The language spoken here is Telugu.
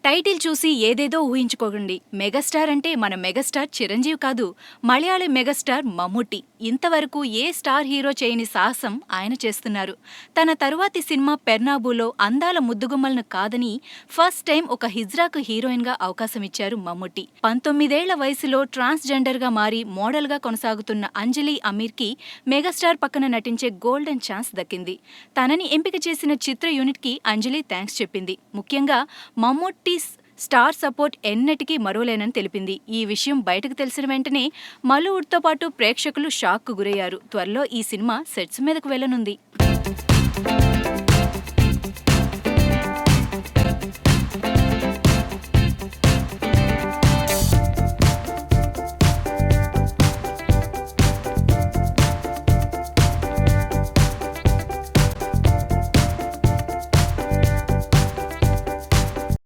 టైటిల్ చూసి ఏదేదో ఊహించుకోకండి. మెగాస్టార్ అంటే మన మెగాస్టార్ చిరంజీవి కాదు, మలయాళీ మెగాస్టార్ మమ్ముట్టి. ఇంతవరకు ఏ స్టార్ హీరో చేయని సాహసం ఆయన చేస్తున్నారు. తన తరువాతి సినిమా పెర్నాబులో అందాల ముద్దుగుమ్మలను కాదని ఫస్ట్ టైం ఒక హిజ్రాకు హీరోయిన్గా అవకాశమిచ్చారు మమ్ముట్టి. 19 ఏళ్ల వయసులో ట్రాన్స్జెండర్గా మారి మోడల్గా కొనసాగుతున్న అంజలి అమీర్కి మెగాస్టార్ పక్కన నటించే గోల్డెన్ ఛాన్స్ దక్కింది. తనని ఎంపిక చేసిన చిత్ర యూనిట్కి అంజలి థ్యాంక్స్ చెప్పింది. ముఖ్యంగా మమ్ముట్టి స్టార్ సపోర్ట్ ఎన్నటికీ మరోలేనని తెలిపింది. ఈ విషయం బయటకు తెలిసిన వెంటనే మలూవుడ్తో పాటు ప్రేక్షకులు షాక్కు గురయ్యారు. త్వరలో ఈ సినిమా సెట్స్ మీదకు వెళ్లనుంది.